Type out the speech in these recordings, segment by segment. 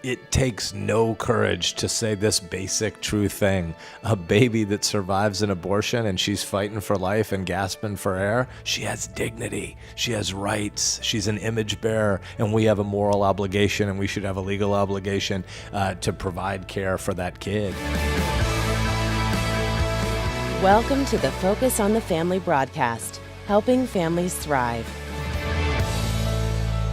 It takes no courage to say this basic true thing. A baby that survives an abortion and she's fighting for life and gasping for air, she has dignity, she has rights, she's an image bearer, and we have a moral obligation, and we should have a legal obligation to provide care for that kid. Welcome to the Focus on the Family broadcast, helping families thrive.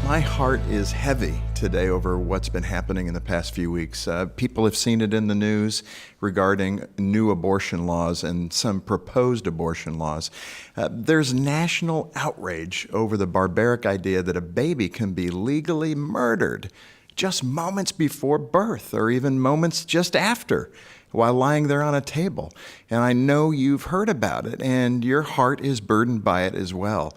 My heart is heavy today over what's been happening in the past few weeks. People have seen it in the news regarding new abortion laws and some proposed abortion laws. There's national outrage over the barbaric idea that a baby can be legally murdered just moments before birth or even moments just after, while lying there on a table. And I know you've heard about it, and your heart is burdened by it as well.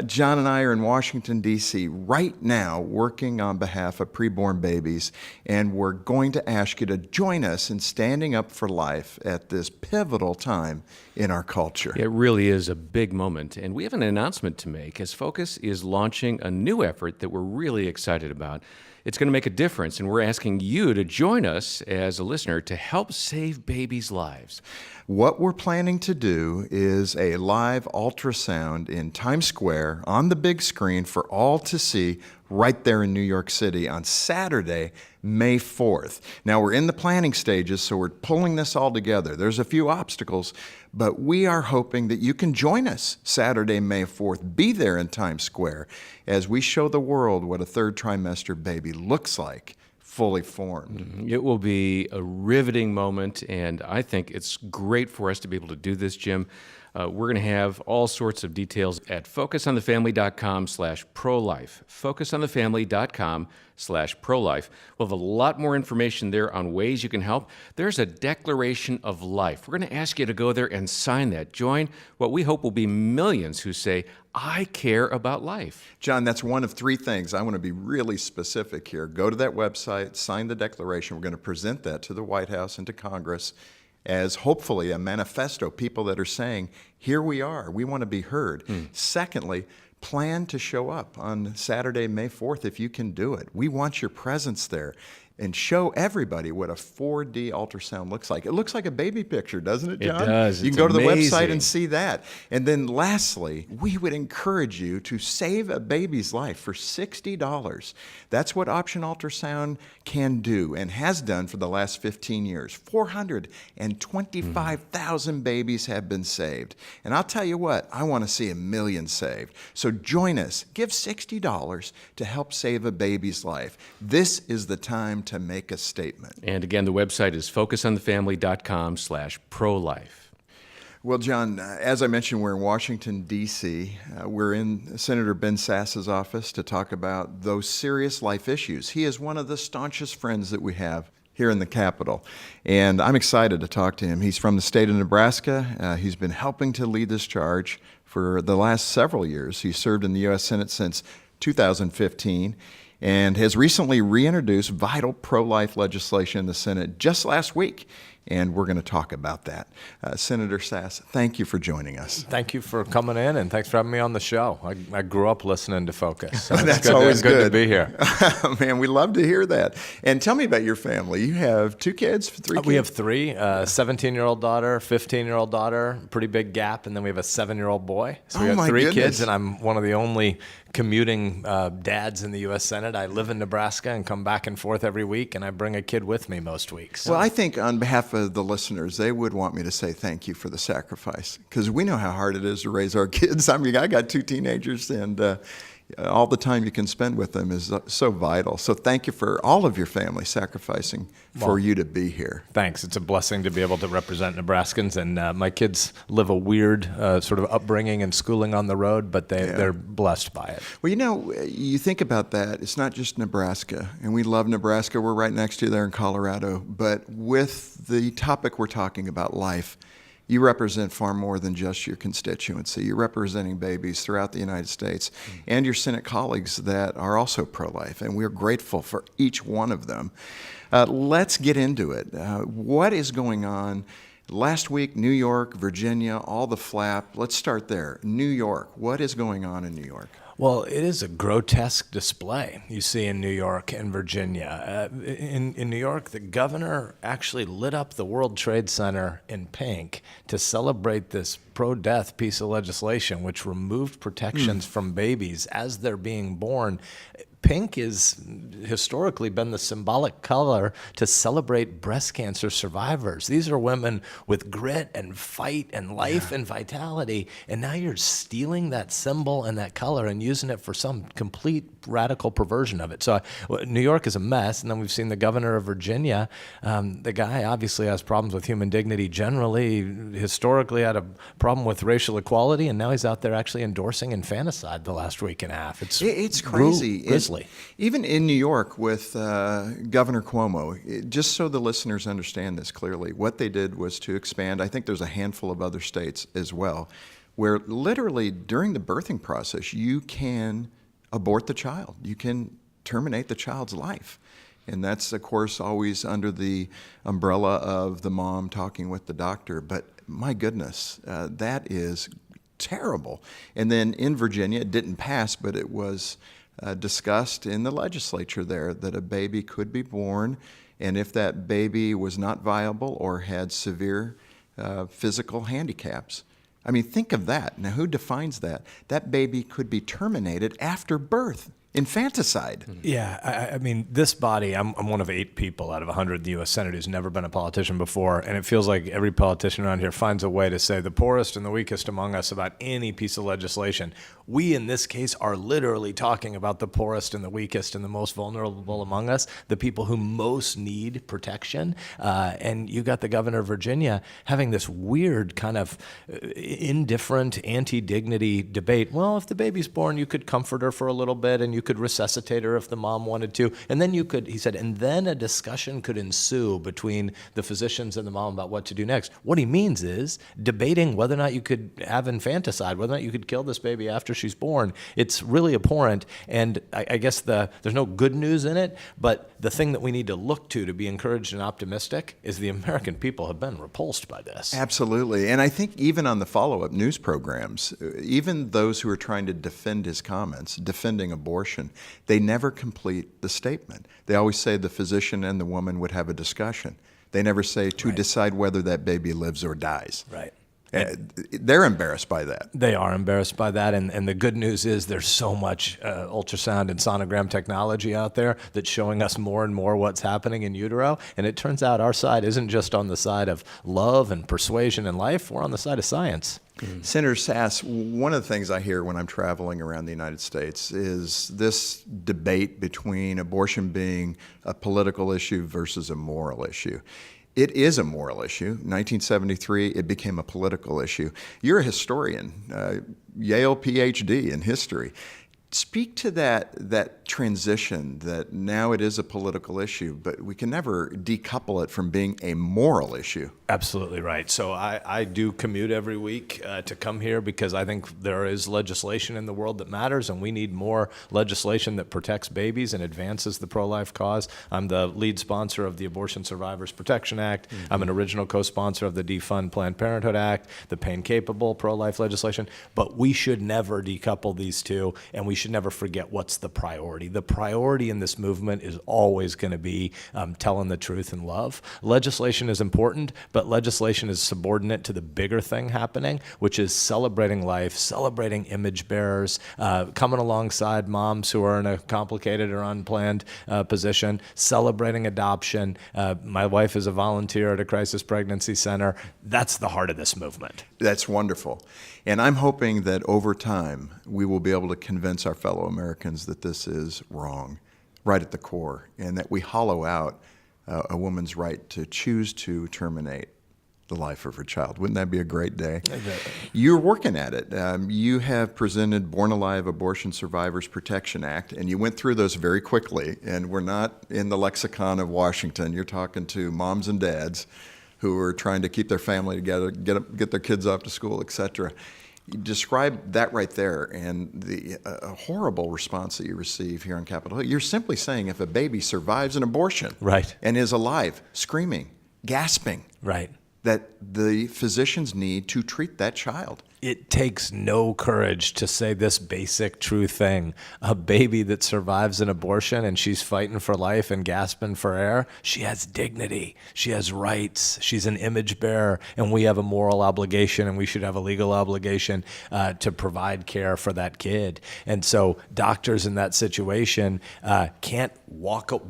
John and I are in Washington, D.C. right now working on behalf of preborn babies, and we're going to ask you to join us in standing up for life at this pivotal time in our culture. It really is a big moment, and we have an announcement to make as Focus is launching a new effort that we're really excited about. It's going to make a difference, and we're asking you to join us as a listener to help save babies' lives. What we're planning to do is a live ultrasound in Times Square on the big screen for all to see right there in New York City on Saturday, May 4th. Now, we're in the planning stages, so we're pulling this all together. There's a few obstacles, but we are hoping that you can join us Saturday, May 4th. Be there in Times Square as we show the world what a third trimester baby looks like, fully formed. It will be a riveting moment, and I think it's great for us to be able to do this, Jim. We're going to have all sorts of details at focusonthefamily.com/pro-life. focusonthefamily.com/pro-life. We'll have a lot more information there on ways you can help. There's a declaration of life. We're going to ask you to go there and sign that. Join what we hope will be millions who say, I care about life. John, that's one of three things. I want to be really specific here. Go to that website, sign the declaration. We're going to present that to the White House and to Congress as hopefully a manifesto, people that are saying, here we are, we want to be heard. Secondly, plan to show up on Saturday, May 4th if you can do it. We want your presence there. And show everybody what a 4D ultrasound looks like. It looks like a baby picture, doesn't it, John? It does. You can go to the website and see that. And then lastly, we would encourage you to save a baby's life for $60. That's what Option Ultrasound can do and has done for the last 15 years. 425,000 babies have been saved. And I'll tell you what, I want to see 1 million saved. So join us. Give $60 to help save a baby's life. This is the time to make a statement. And again, the website is focusonthefamily.com/pro-life. Well, John, as I mentioned, we're in Washington, D.C. We're in Senator Ben Sasse's office to talk about those serious life issues. He is one of the staunchest friends that we have here in the Capitol, and I'm excited to talk to him. He's from the state of Nebraska. He's been helping to lead this charge for the last several years. He served in the U.S. Senate since 2015. And has recently reintroduced vital pro-life legislation in the Senate just last week. And we're going to talk about that. Senator Sasse, thank you for joining us. Thank you for coming in, and thanks for having me on the show. I grew up listening to Focus. So That's always good to be here. Man, we love to hear that. And tell me about your family. You have 2 kids, 3 kids? We have 3, 17-year-old daughter, 15-year-old daughter, pretty big gap, and then we have a 7-year-old boy. So we have 3 kids, and I'm one of the only commuting dads in the U.S. Senate. I live in Nebraska and come back and forth every week, and I bring a kid with me most weeks. So. Well, I think on behalf of the listeners, they would want me to say thank you for the sacrifice, because we know how hard it is to raise our kids. I mean, I got 2 teenagers, and all the time you can spend with them is so vital. So thank you for all of your family sacrificing for you to be here. Thanks. It's a blessing to be able to represent Nebraskans, and my kids live a weird sort of upbringing and schooling on the road, but they're blessed by it. Well, you know, you think about that. It's not just Nebraska, and we love Nebraska. We're right next to you there in Colorado. But with the topic we're talking about, life, you represent far more than just your constituency. You're representing babies throughout the United States and your Senate colleagues that are also pro-life, and we're grateful for each one of them. Let's get into it. What is going on? Last week, New York, Virginia, all the flap. Let's start there. New York. What is going on in New York? Well, it is a grotesque display you see in New York and Virginia. In New York, the governor actually lit up the World Trade Center in pink to celebrate this pro-death piece of legislation, which removed protections from babies as they're being born. Pink has historically been the symbolic color to celebrate breast cancer survivors. These are women with grit and fight and life and vitality, and now you're stealing that symbol and that color and using it for some complete radical perversion of it. So New York is a mess, and then we've seen the governor of Virginia. The guy obviously has problems with human dignity generally, historically had a problem with racial equality, and now he's out there actually endorsing infanticide the last week and a half. It's crazy. Grisly. Even in New York with Governor Cuomo, just so the listeners understand this clearly, what they did was to expand. I think there's a handful of other states as well, where literally during the birthing process, you can abort the child. You can terminate the child's life. And that's, of course, always under the umbrella of the mom talking with the doctor. But my goodness, that is terrible. And then in Virginia, it didn't pass, but it was discussed in the legislature there that a baby could be born, and if that baby was not viable or had severe physical handicaps. I mean, think of that. Now, who defines that? That baby could be terminated after birth. Infanticide. Yeah, I mean, this body, I'm one of 8 people out of 100 in the U.S. Senate who's never been a politician before, and it feels like every politician around here finds a way to say the poorest and the weakest among us about any piece of legislation. We, in this case, are literally talking about the poorest and the weakest and the most vulnerable among us, the people who most need protection. And you got the governor of Virginia having this weird kind of indifferent, anti-dignity debate. Well, if the baby's born, you could comfort her for a little bit, and you could resuscitate her if the mom wanted to. And then you could, he said, and then a discussion could ensue between the physicians and the mom about what to do next. What he means is debating whether or not you could have infanticide, whether or not you could kill this baby after she's born. It's really abhorrent. And I guess there's no good news in it, but the thing that we need to look to be encouraged and optimistic is the American people have been repulsed by this. Absolutely. And I think even on the follow-up news programs, even those who are trying to defend his comments, defending abortion, they never complete the statement. They always say the physician and the woman would have a discussion. They never say to decide whether that baby lives or dies. Right. They're embarrassed by that. They are embarrassed by that, and the good news is there's so much ultrasound and sonogram technology out there that's showing us more and more what's happening in utero, and it turns out our side isn't just on the side of love and persuasion and life, we're on the side of science. Senator Sasse, one of the things I hear when I'm traveling around the United States is this debate between abortion being a political issue versus a moral issue. It is a moral issue. 1973, it became a political issue. You're a historian, Yale PhD in history. Speak to that transition that now it is a political issue, but we can never decouple it from being a moral issue. Absolutely right. So I do commute every week to come here because I think there is legislation in the world that matters, and we need more legislation that protects babies and advances the pro-life cause. I'm the lead sponsor of the Abortion Survivors Protection Act. Mm-hmm. I'm an original co-sponsor of the Defund Planned Parenthood Act, the pain-capable pro-life legislation. But we should never decouple these two, and we should never forget what's the priority. The priority in this movement is always going to be telling the truth in love. Legislation is important, but legislation is subordinate to the bigger thing happening, which is celebrating life, celebrating image bearers, coming alongside moms who are in a complicated or unplanned position, celebrating adoption. My wife is a volunteer at a crisis pregnancy center. That's the heart of this movement. That's wonderful. And I'm hoping that over time, we will be able to convince our fellow Americans that this is wrong, right at the core, and that we hollow out a woman's right to choose to terminate the life of her child. Wouldn't that be a great day? You're working at it. You have presented Born Alive Abortion Survivors Protection Act, and you went through those very quickly, and we're not in the lexicon of Washington. You're talking to moms and dads who are trying to keep their family together, get their kids off to school, et cetera. You describe that right there and the horrible response that you receive here on Capitol Hill. You're simply saying if a baby survives an abortion and is alive, screaming, gasping, that the physicians need to treat that child. It takes no courage to say this basic true thing. A baby that survives an abortion and she's fighting for life and gasping for air, she has dignity. She has rights. She's an image bearer, and we have a moral obligation, and we should have a legal obligation to provide care for that kid. And so doctors in that situation can't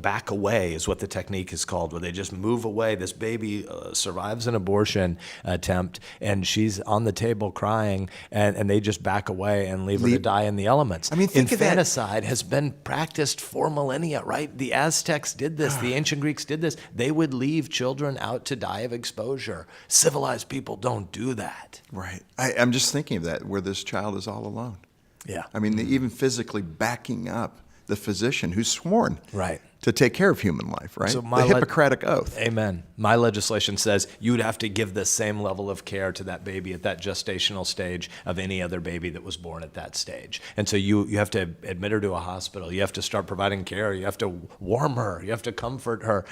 back away, is what the technique is called, where they just move away. This baby survives an abortion attempt, and she's on the table crying, and they just back away and leave her to die in the elements. I mean, think of that. Infanticide has been practiced for millennia, right? The Aztecs did this. The ancient Greeks did this. They would leave children out to die of exposure. Civilized people don't do that. Right. I'm just thinking of that, where this child is all alone. Yeah. I mean, even physically backing up the physician who's sworn Right. to take care of human life, right? So the Hippocratic Oath. Amen. My legislation says you'd have to give the same level of care to that baby at that gestational stage of any other baby that was born at that stage. And so you have to admit her to a hospital. You have to start providing care. You have to warm her. You have to comfort her.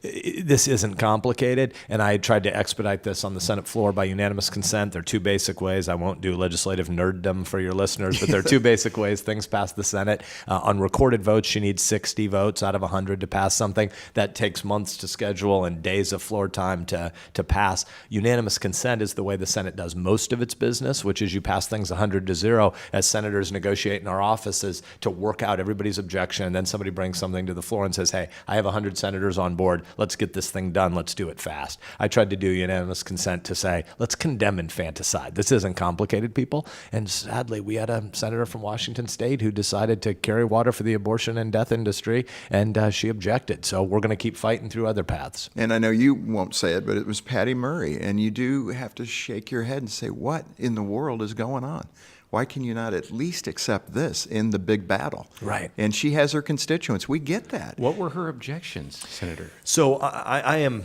This isn't complicated, and I tried to expedite this on the Senate floor by unanimous consent. There are two basic ways. I won't do legislative nerddom for your listeners, but there are two basic ways things pass the Senate. On recorded votes, she needs 60 votes out of 100 to pass something. That takes months to schedule and days of floor time to pass. Unanimous consent is the way the Senate does most of its business, which is you pass things 100-0 as senators negotiate in our offices to work out everybody's objection. And then somebody brings something to the floor and says, hey, I have 100 senators on board. Let's get this thing done. Let's do it fast. I tried to do unanimous consent to say, let's condemn infanticide. This isn't complicated, people. And sadly, we had a senator from Washington State who decided to carry water for the abortion and death industry, and she objected. So we're going to keep fighting through other paths. And I know you won't say it, but it was Patty Murray. And you do have to shake your head and say, what in the world is going on? Why can you not at least accept this in the big battle? Right. And she has her constituents. We get that. What were her objections, Senator? So I am,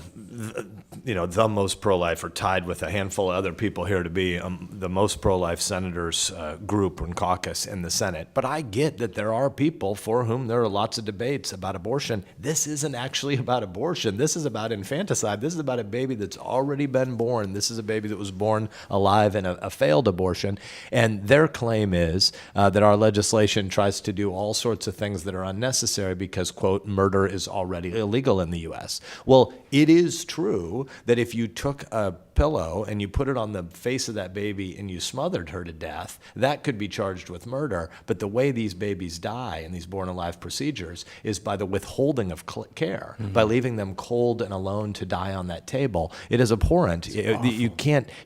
the most pro-life, or tied with a handful of other people here to be the most pro-life senators group and caucus in the Senate. But I get that there are people for whom there are lots of debates about abortion. This isn't actually about abortion. This is about infanticide. This is about a baby that's already been born. This is a baby that was born alive in a failed abortion. And their claim is that our legislation tries to do all sorts of things that are unnecessary because, quote, murder is already illegal in the U.S. Well, it is true that if you took a pillow and you put it on the face of that baby and you smothered her to death, that could be charged with murder. But the way these babies die in these born alive procedures is by the withholding of care, by leaving them cold and alone to die on that table. It is abhorrent. You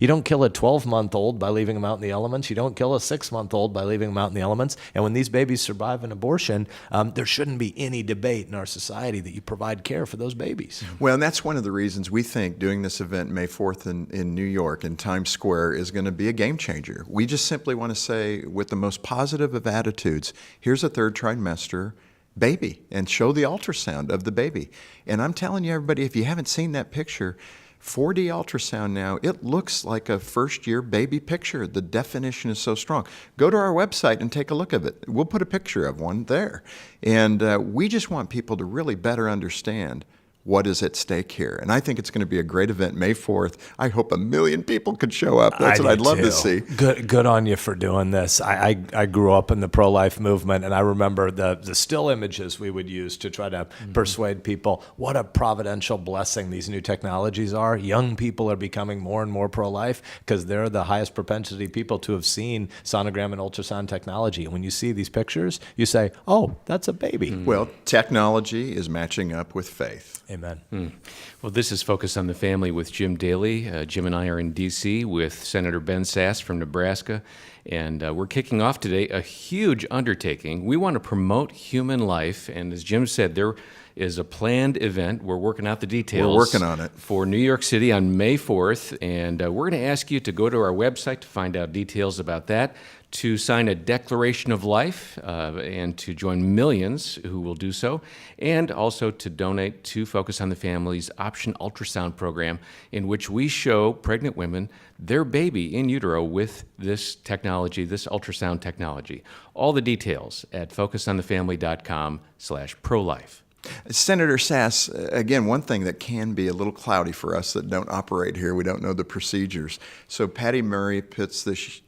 don't kill a 12-month-old by leaving them out in the elements. You don't kill a 6-month-old by leaving them out in the elements. And when these babies survive an abortion, there shouldn't be any debate in our society that you provide care for those babies. Well, and that's one of the reasons we think doing this event May 4th in New York, in Times Square, is going to be a game changer. We just simply want to say, with the most positive of attitudes, here's a third trimester baby, and show the ultrasound of the baby. And I'm telling you, everybody, if you haven't seen that picture, 4D ultrasound now, it looks like a first-year baby picture. The definition is so strong. Go to our website and take a look at it. We'll put a picture of one there. And we just want people to really better understand what is at stake here. And I think it's going to be a great event, May 4th. I hope 1 million people could show up. That's what I'd love to see. Good on you for doing this. I grew up in the pro-life movement, and I remember the still images we would use to try to persuade people what a providential blessing these new technologies are. Young people are becoming more and more pro-life because they're the highest propensity people to have seen sonogram and ultrasound technology. And when you see these pictures, you say, oh, that's a baby. Well, technology is matching up with faith. Amen. Well, this is Focus on the Family with Jim Daly. Jim and I are in D.C. with Senator Ben Sasse from Nebraska, and we're kicking off today a huge undertaking. We want to promote human life, and as Jim said, there is a planned event. We're working out the details. We're working on it. For New York City on May 4th, and we're going to ask you to go to our website to find out details about that, to sign a declaration of life, and to join millions who will do so, and also to donate to Focus on the Family's Option Ultrasound program, in which we show pregnant women their baby in utero with this technology, this ultrasound technology. All the details at focusonthefamily.com/prolife. Senator Sasse, again, one thing that can be a little cloudy for us that don't operate here, we don't know the procedures. So Patty Murray puts this,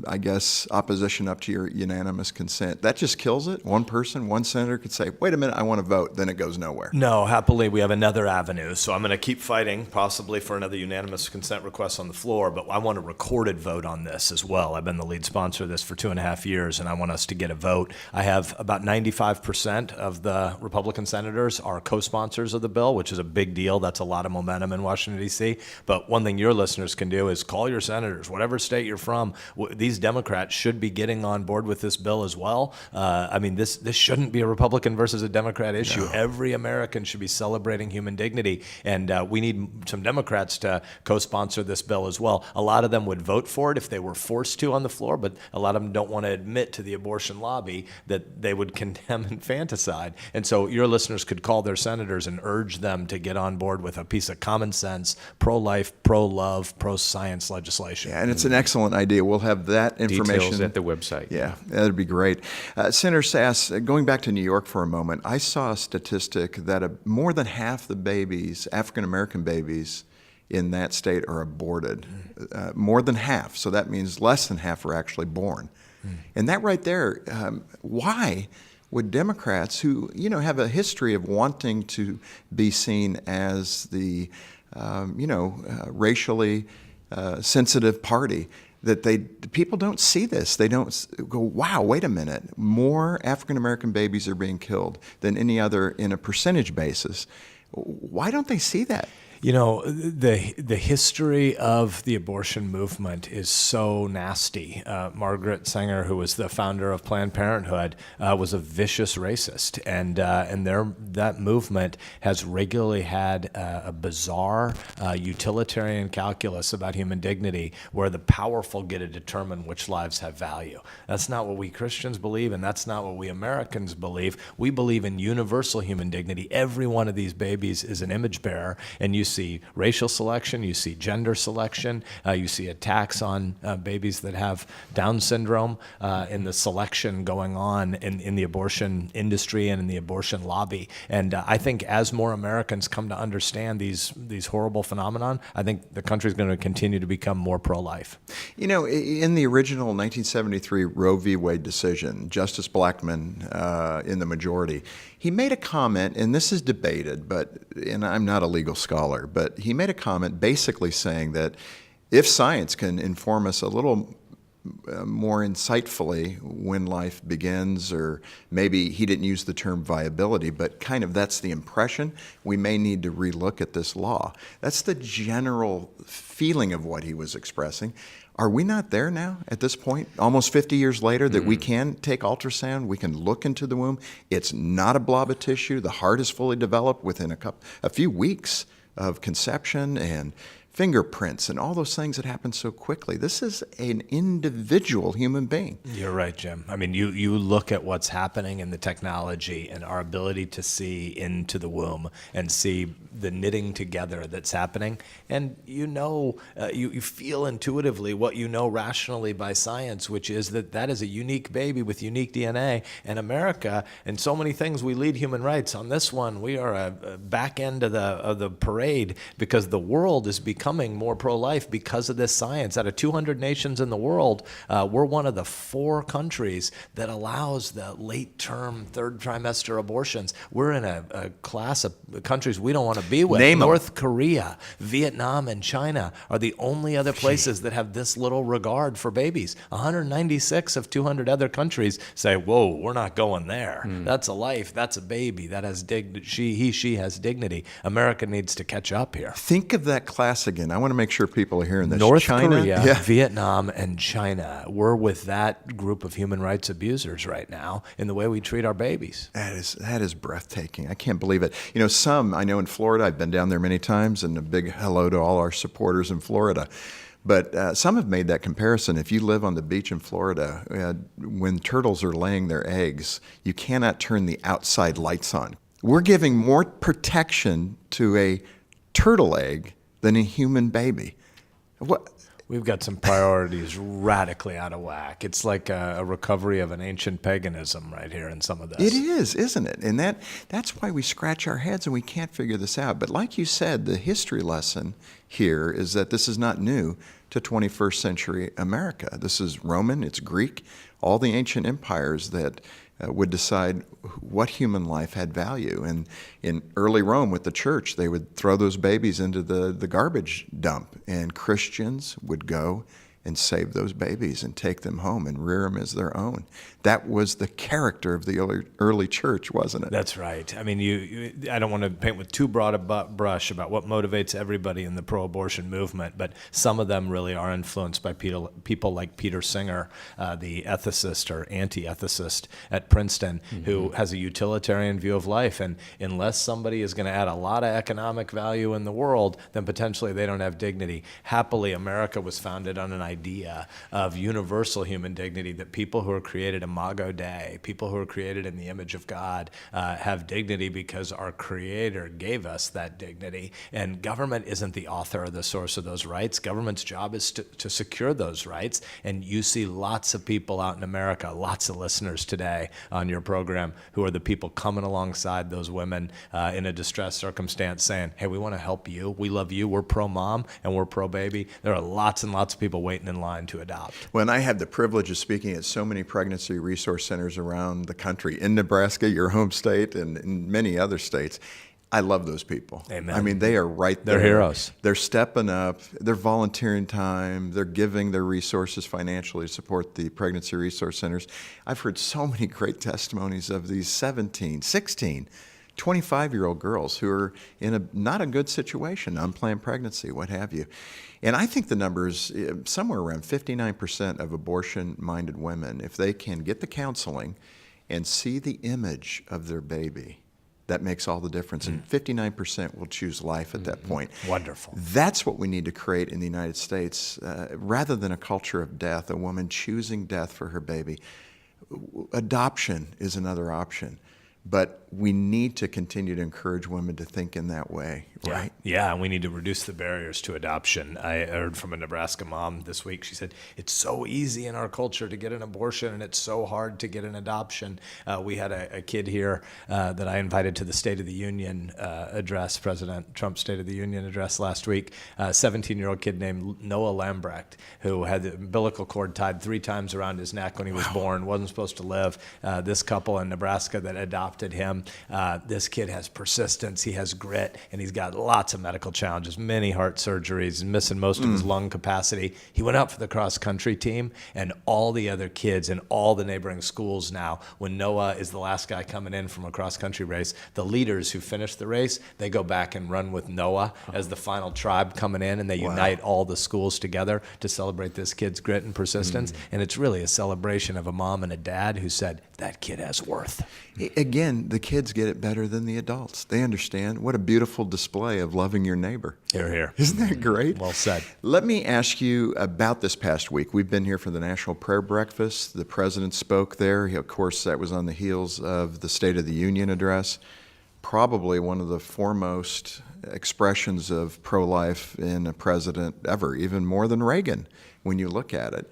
I guess, opposition up to your unanimous consent. That just kills it? One person, one senator could say, wait a minute, I want to vote, then it goes nowhere. No, happily, we have another avenue. So I'm going to keep fighting, possibly for another unanimous consent request on the floor, but I want a recorded vote on this as well. I've been the lead sponsor of this for 2.5 years, and I want us to get a vote. I have about 95% of the Republican senators are co-sponsors of the bill, which is a big deal. That's a lot of momentum in Washington, D.C. But one thing your listeners can do is call your senators, whatever state you're from. These Democrats should be getting on board with this bill as well. I mean, this shouldn't be a Republican versus a Democrat issue. No. Every American should be celebrating human dignity, and we need some Democrats to co-sponsor this bill as well. A lot of them would vote for it if they were forced to on the floor, but a lot of them don't want to admit to the abortion lobby that they would condemn infanticide. And so your listeners could call their senators and urge them to get on board with a piece of common sense, pro-life, pro-love, pro-science legislation. Yeah, and it's an excellent idea. We'll have that information. Details at the website. Yeah, that'd be great. Senator Sasse, going back to New York for a moment, I saw a statistic that more than half the babies, African-American babies, in that state are aborted. More than half. So that means less than half are actually born. And that right there, why would Democrats who, have a history of wanting to be seen as the, racially sensitive party, that people don't see this. They don't go, wow, wait a minute. More African-American babies are being killed than any other in a percentage basis. Why don't they see that? The history of the abortion movement is so nasty. Margaret Sanger, who was the founder of Planned Parenthood, was a vicious racist, and that movement has regularly had a bizarre utilitarian calculus about human dignity, where the powerful get to determine which lives have value. That's not what we Christians believe, and that's not what we Americans believe. We believe in universal human dignity. Every one of these babies is an image bearer, and you see racial selection, you see gender selection, you see attacks on babies that have Down syndrome in the selection going on in the abortion industry and in the abortion lobby. And I think as more Americans come to understand these horrible phenomenon, I think the country is going to continue to become more pro-life. In the original 1973 Roe v. Wade decision, Justice Blackmun in the majority, he made a comment, and this is debated, and I'm not a legal scholar, but he made a comment basically saying that if science can inform us a little more insightfully when life begins, or maybe he didn't use the term viability, but kind of that's the impression, we may need to relook at this law. That's the general feeling of what he was expressing. Are we not there now at this point, almost 50 years later, that we can take ultrasound, we can look into the womb? It's not a blob of tissue. The heart is fully developed within a few weeks of conception, and fingerprints and all those things that happen so quickly. This is an individual human being. You're right, Jim. I mean, you look at what's happening in the technology and our ability to see into the womb and see the knitting together that's happening, and you feel intuitively what you know rationally by science, which is that is a unique baby with unique DNA. And America, in so many things, we lead human rights. On this one, we are a back end of the parade, because the world is becoming more pro-life because of this science. Out of 200 nations in the world, we're one of the 4 countries that allows the late-term, third trimester abortions. We're in a class of countries we don't want to be with. Name North Korea, Vietnam, and China are the only other places that have this little regard for babies. 196 of 200 other countries say, whoa, we're not going there. That's a life, that's a baby, that has she has dignity. America needs to catch up here. Think of that class again. I want to make sure people are hearing this. North China, Korea, Vietnam, and China. We're with that group of human rights abusers right now in the way we treat our babies. That is breathtaking. I can't believe it. I know in Florida, I've been down there many times, and a big hello to all our supporters in Florida. But some have made that comparison. If you live on the beach in Florida, when turtles are laying their eggs, you cannot turn the outside lights on. We're giving more protection to a turtle egg than a human baby. What? We've got some priorities radically out of whack. It's like a recovery of an ancient paganism right here in some of this. It is, isn't it? And that's why we scratch our heads and we can't figure this out. But like you said, the history lesson here is that this is not new to 21st century America. This is Roman, it's Greek, all the ancient empires that would decide what human life had value. And in early Rome with the church, they would throw those babies into the garbage dump, and Christians would go and save those babies and take them home and rear them as their own. That was the character of the early church, wasn't it? That's right. I mean, I don't want to paint with too broad a brush about what motivates everybody in the pro-abortion movement, but some of them really are influenced by people like Peter Singer, the ethicist or anti-ethicist at Princeton, who has a utilitarian view of life. And unless somebody is going to add a lot of economic value in the world, then potentially they don't have dignity. Happily, America was founded on an idea of universal human dignity, that people who are created imago Dei, people who are created in the image of God, have dignity because our Creator gave us that dignity. And government isn't the author or the source of those rights. Government's job is to secure those rights. And you see lots of people out in America, lots of listeners today on your program, who are the people coming alongside those women in a distressed circumstance saying, hey, we want to help you. We love you. We're pro-mom and we're pro-baby. There are lots and lots of people waiting in line to adopt. Well, and I had the privilege of speaking at so many pregnancy resource centers around the country, in Nebraska, your home state, and in many other states. I love those people. Amen. I mean, they are right there. They're heroes. They're stepping up. They're volunteering time. They're giving their resources financially to support the pregnancy resource centers. I've heard so many great testimonies of these 17, 16, 25-year-old girls who are in not a good situation, unplanned pregnancy, what have you. And I think the number is somewhere around 59% of abortion-minded women, if they can get the counseling and see the image of their baby, that makes all the difference. And 59% will choose life at that point. Wonderful. That's what we need to create in the United States, rather than a culture of death, a woman choosing death for her baby. Adoption is another option. But we need to continue to encourage women to think in that way, right? Yeah, and we need to reduce the barriers to adoption. I heard from a Nebraska mom this week. She said, it's so easy in our culture to get an abortion, and it's so hard to get an adoption. We had a kid here that I invited to the State of the Union address, President Trump's State of the Union address last week, a 17-year-old kid named Noah Lambrecht, who had the umbilical cord tied 3 times around his neck when he was born, wasn't supposed to live. This couple in Nebraska that adopted him. This kid has persistence, he has grit, and he's got lots of medical challenges, many heart surgeries, missing most of his lung capacity. He went out for the cross-country team, and all the other kids in all the neighboring schools now, when Noah is the last guy coming in from a cross-country race, the leaders who finish the race, they go back and run with Noah as the final tribe coming in, and they unite all the schools together to celebrate this kid's grit and persistence. And it's really a celebration of a mom and a dad who said, that kid has worth. Again, the kids get it better than the adults. They understand. What a beautiful display of loving your neighbor. Hear, hear. Isn't that great? Well said. Let me ask you about this past week. We've been here for the National Prayer Breakfast. The president spoke there. Of course, that was on the heels of the State of the Union address. Probably one of the foremost expressions of pro-life in a president ever, even more than Reagan, when you look at it.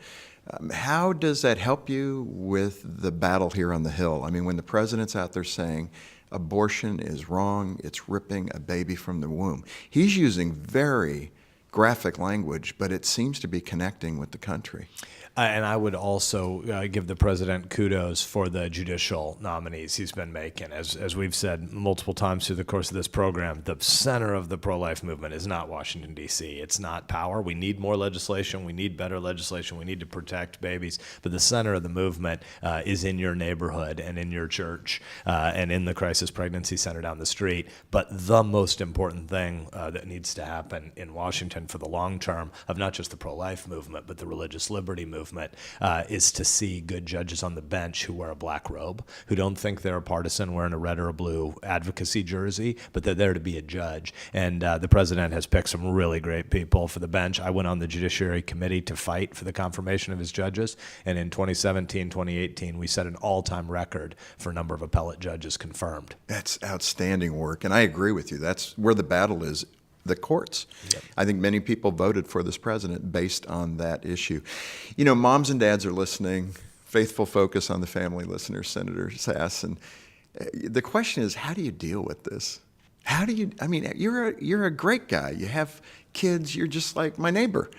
How does that help you with the battle here on the Hill? I mean, when the president's out there saying abortion is wrong, it's ripping a baby from the womb. He's using very graphic language, but it seems to be connecting with the country. And I would also give the president kudos for the judicial nominees he's been making. As we've said multiple times through the course of this program, the center of the pro-life movement is not Washington, D.C. It's not power. We need more legislation. We need better legislation. We need to protect babies. But the center of the movement is in your neighborhood and in your church and in the crisis pregnancy center down the street. But the most important thing that needs to happen in Washington for the long term of not just the pro-life movement, but the religious liberty movement, is to see good judges on the bench who wear a black robe, who don't think they're a partisan wearing a red or a blue advocacy jersey, but they're there to be a judge. And the president has picked some really great people for the bench. I went on the Judiciary Committee to fight for the confirmation of his judges, and in 2017, 2018, we set an all-time record for number of appellate judges confirmed. That's outstanding work, and I agree with you. That's where the battle is the courts. I think many people voted for this president based on that issue. You know, moms and dads are listening. Faithful Focus on the Family listeners, Senator Sasse. And the question is, how do you deal with this? How do you, I mean, you're a great guy. You have kids. You're just like my neighbor.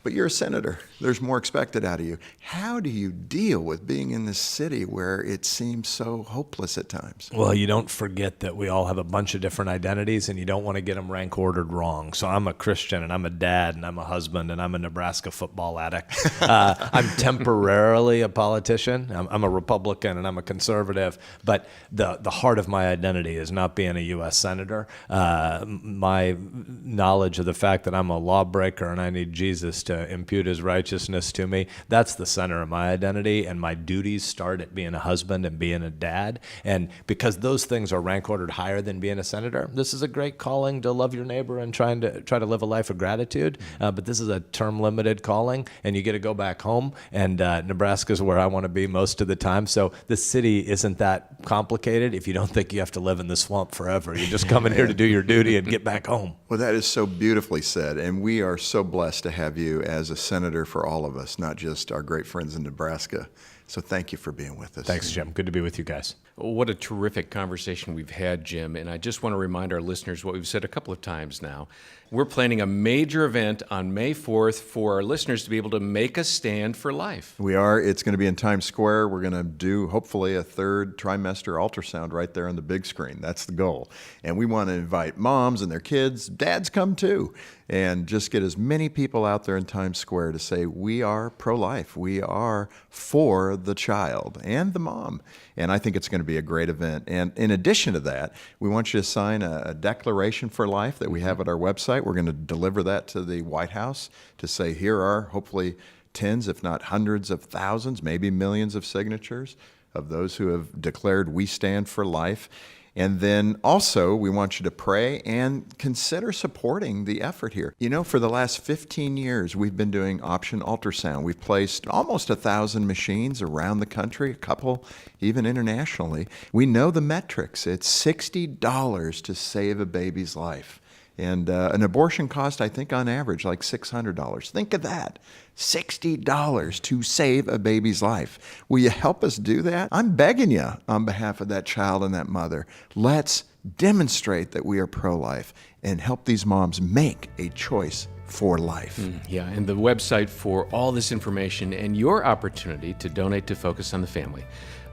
But you're a senator. There's more expected out of you. How do you deal with being in this city where it seems so hopeless at times? Well, you don't forget that we all have a bunch of different identities, and you don't want to get them rank ordered wrong. So I'm a Christian, and I'm a dad, and I'm a husband, and I'm a Nebraska football addict. I'm temporarily a politician. I'm a Republican, and I'm a conservative. But the heart of my identity is not being a U.S. senator. My knowledge of the fact that I'm a lawbreaker and I need Jesus to impute his righteousness to me, that's the center of my identity, and my duties start at being a husband and being a dad. And because those things are rank ordered higher than being a senator, this is a great calling to love your neighbor and try to live a life of gratitude. But this is a term limited calling, and you get to go back home, and Nebraska is where I want to be most of the time. So the city isn't that complicated if you don't think you have to live in the swamp forever. You just come in here to do your duty and get back home. Well, that is so beautifully said, and we are so blessed to have you as a senator for all of us, not just our great friends in Nebraska. So thank you for being with us. Thanks, Jim. Good to be with you guys. What a terrific conversation we've had, Jim. And I just want to remind our listeners what we've said a couple of times now. We're planning a major event on May 4th for our listeners to be able to make a stand for life. We are. It's going to be in Times Square. We're going to do, hopefully, a third trimester ultrasound right there on the big screen. That's the goal. And we want to invite moms and their kids. Dads come too. And just get as many people out there in Times Square to say, we are pro-life. We are for the child and the mom. And I think it's going to be a great event. And in addition to that, we want you to sign a declaration for life that we have at our website. We're going to deliver that to the White House to say, here are hopefully tens, if not hundreds of thousands, maybe millions of signatures of those who have declared we stand for life. And then also, we want you to pray and consider supporting the effort here. You know, for the last 15 years, we've been doing option ultrasound. We've placed almost 1,000 machines around the country, a couple even internationally. We know the metrics. It's $60 to save a baby's life. And an abortion cost, I think, on average, like $600. Think of that. $60 to save a baby's life. Will you help us do that? I'm begging you on behalf of that child and that mother. Let's demonstrate that we are pro-life and help these moms make a choice for life. Yeah, and the website for all this information and your opportunity to donate to Focus on the Family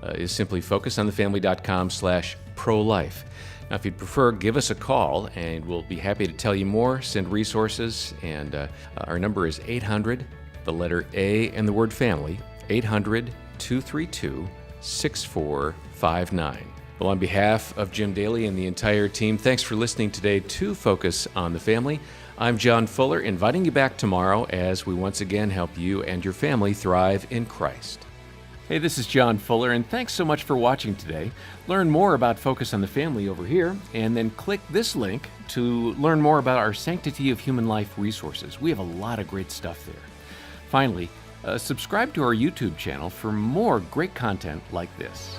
is simply focusonthefamily.com/pro-life. Now, if you'd prefer, give us a call, and we'll be happy to tell you more, send resources, and our number is 800, the letter A and the word family, 800-232-6459. Well, on behalf of Jim Daly and the entire team, thanks for listening today to Focus on the Family. I'm John Fuller, inviting you back tomorrow as we once again help you and your family thrive in Christ. Hey, this is John Fuller, and thanks so much for watching today. Learn more about Focus on the Family over here, and then click this link to learn more about our Sanctity of Human Life resources. We have a lot of great stuff there. Finally, subscribe to our YouTube channel for more great content like this.